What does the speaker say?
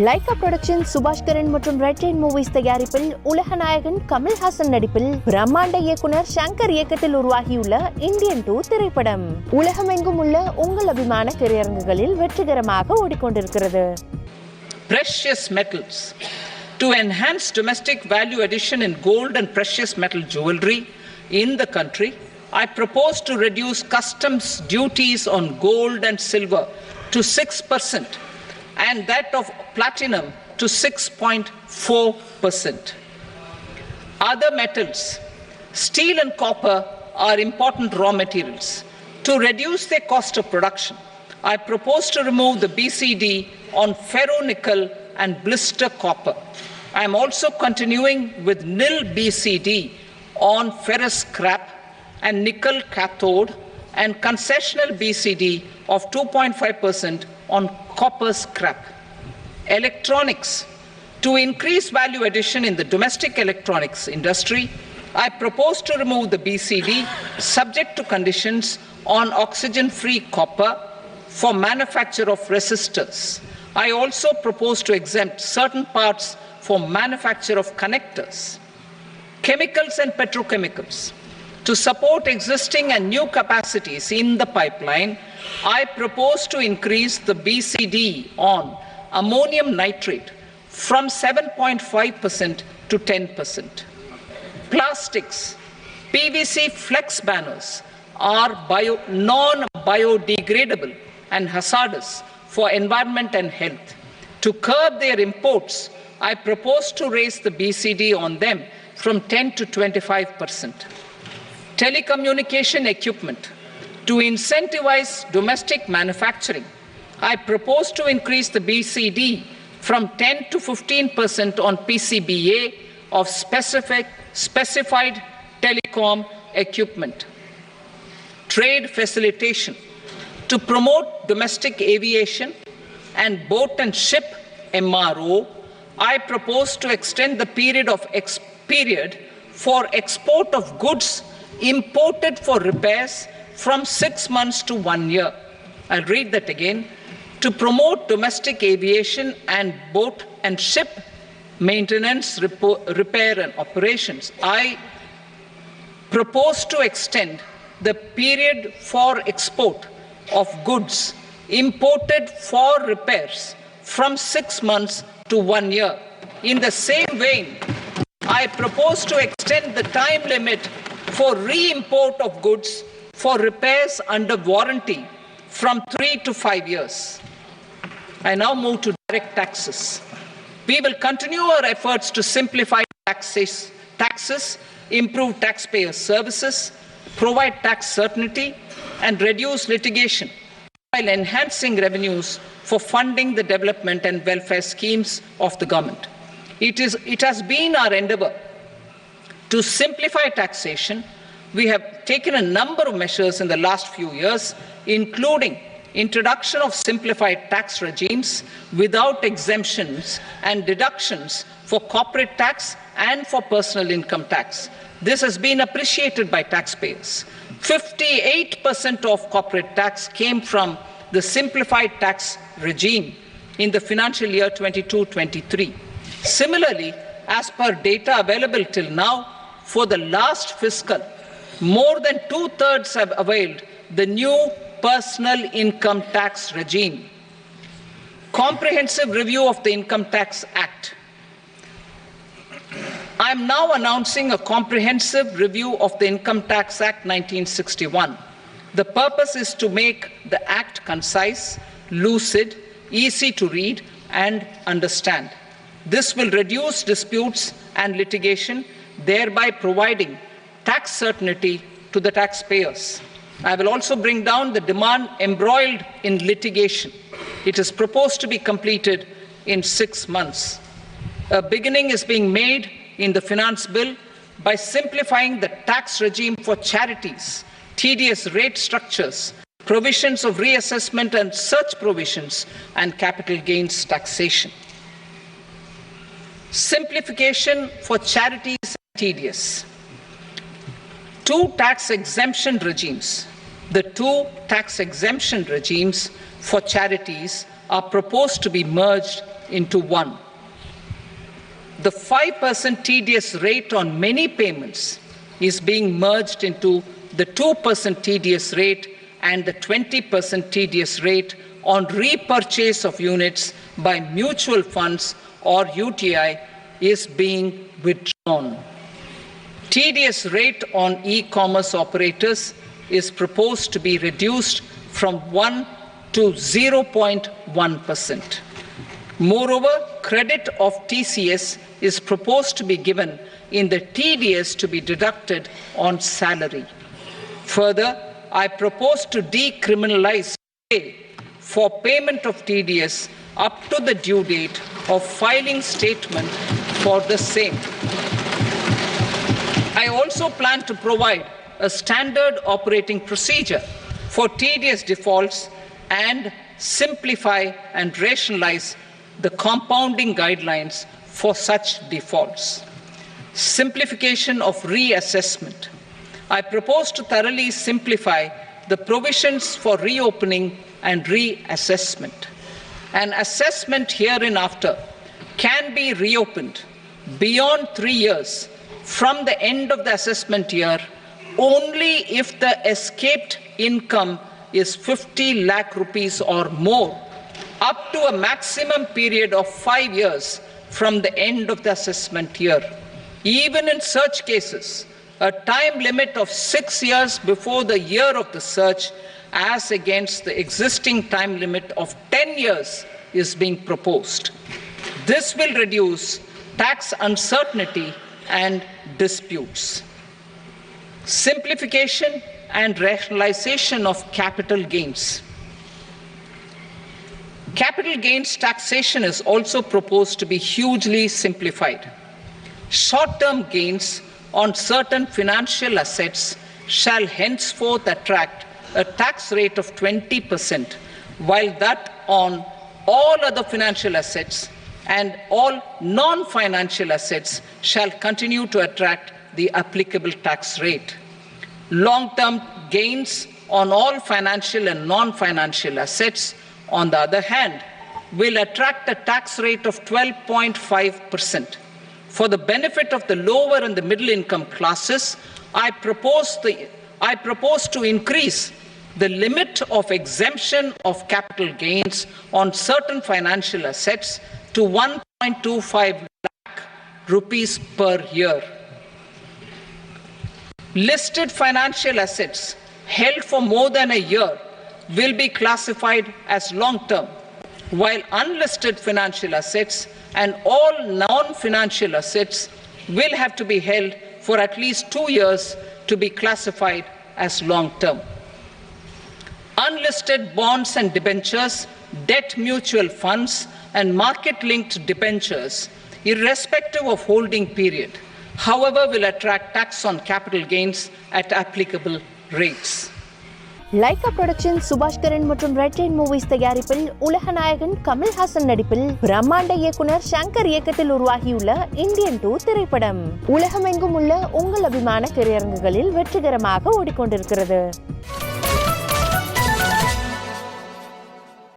Lyca production Subaskaran மற்றும் red Jain movies தயாரிப்பில் உலக நாயகன் கமல்ஹாசன் நடிப்பில் பிரம்மாண்ட இயக்குனர் சங்கர் இயக்கத்தில் உருவாகியுள்ள இந்தியன் 2 திரைப்படம் உலகமெங்கும் உள்ள உங்கள் அபிமான திரையரங்குகளில் வெற்றிகரமாக ஓடிக்கொண்டிருக்கிறது. Precious metals. To enhance domestic value addition in gold and precious metal jewelry in the country, I propose to reduce customs duties on gold and silver to 6%. And that of platinum to 6.4%. Other metals, steel and copper, are important raw materials. To reduce their cost of production, I propose to remove the BCD on ferronickel and blister copper. I am also continuing with nil BCD on ferrous scrap and nickel cathode and concessional BCD of 2.5% on copper scrap. Electronics. To increase value addition in the domestic electronics industry, I propose to remove the BCD subject to conditions on oxygen-free copper for manufacture of resistors. I also propose to exempt certain parts for manufacture of connectors. Chemicals and petrochemicals. To support existing and new capacities in the pipeline, I propose to increase the BCD on ammonium nitrate from 7.5% to 10%. Plastics. PVC flex banners are non-biodegradable and hazardous for environment and health. To curb their imports, I propose to raise the BCD on them from 10 to 25%. Telecommunication equipment. To incentivize domestic manufacturing, I propose to increase the BCD from 10 to 15% on PCBA of specified telecom equipment. Trade facilitation. To promote domestic aviation and boat and ship MRO, I propose to extend the period for export of goods imported for repairs from 6 months to 1 year. I'll read that again. To promote domestic aviation and boat and ship maintenance, repair and operations, I propose to extend the period for export of goods imported for repairs from 6 months to 1 year. In the same vein, I propose to extend the time limit for re-import of goods for repairs under warranty from 3 to 5 years. I now move to direct taxes. We will continue our efforts to simplify taxes, improve taxpayer services, provide tax certainty, and reduce litigation while enhancing revenues for funding the development and welfare schemes of the government. It has been our endeavor to simplify taxation. We have taken a number of measures in the last few years, including introduction of simplified tax regimes without exemptions and deductions for corporate tax and for personal income tax. This has been appreciated by taxpayers. 58% of corporate tax came from the simplified tax regime in the financial year 22-23. Similarly, as per data available till now, for the last fiscal, more than 2/3 have availed the new personal income tax regime. Comprehensive review of the Income Tax Act. I am now announcing a comprehensive review of the Income Tax Act 1961. The purpose is to make the act concise, lucid, easy to read and understand. This will reduce disputes and litigation, thereby providing tax certainty to the taxpayers. I will also bring down the demand embroiled in litigation. It is proposed to be completed in 6 months. A beginning is being made in the finance bill by simplifying the tax regime for charities, TDS rate structures, provisions of reassessment and such provisions, and capital gains taxation. Simplification for charities and TDS. 2 tax exemption regimes. The 2 tax exemption regimes for charities are proposed to be merged into one. The 5% TDS rate on many payments is being merged into the 2% TDS rate, and the 20% TDS rate on repurchase of units by mutual funds or UTI is being withdrawn. TDS rate on e-commerce operators is proposed to be reduced from 1 to 0.1%. Moreover, credit of TCS is proposed to be given in the TDS to be deducted on salary. Further, I propose to decriminalize pay for payment of TDS up to the due date of filing statement for the same. I also plan to provide a standard operating procedure for TDS defaults and simplify and rationalize the compounding guidelines for such defaults. Simplification of reassessment. I propose to thoroughly simplify the provisions for reopening and reassessment. An assessment hereinafter can be reopened beyond 3 years from the end of the assessment year only if the escaped income is 50 lakh rupees or more, up to a maximum period of 5 years from the end of the assessment year. Even in such cases, a time limit of 6 years before the year of the search, as against the existing time limit of 10 years, is being proposed. This will reduce tax uncertainty and disputes. Simplification and rationalization of capital gains. Capital gains taxation is also proposed to be hugely simplified. Short-term gains on certain financial assets shall henceforth attract a tax rate of 20%, while that on all other financial assets and all non-financial assets shall continue to attract the applicable tax rate. Long-term gains on all financial and non-financial assets, on the other hand, will attract a tax rate of 12.5%. For the benefit of the lower and the middle income classes, I propose to increase the limit of exemption of capital gains on certain financial assets to 1.25 lakh rupees per year. Listed financial assets held for more than a year will be classified as long-term, while unlisted financial assets and all non-financial assets will have to be held for at least 2 years to be classified as long-term. Unlisted bonds and debentures, debt mutual funds, and market-linked debentures, irrespective of holding period, however, will attract tax on capital gains at applicable rates. Lyca production Subaskaran மற்றும் red Jain movies தயாரிப்பில் உலகநாயகன் கமல்ஹாசன் நடிப்பில் பிரம்மாண்ட இயக்குனர் சங்கர் இயக்கத்தில் உருவாகியுள்ள Indian 2 திரைப்படம் உலகமெங்கும் உள்ள உங்கள் அபிமான திரையரங்குகளில் வெற்றிகரமாக ஓடிக்கொண்டிருக்கிறது.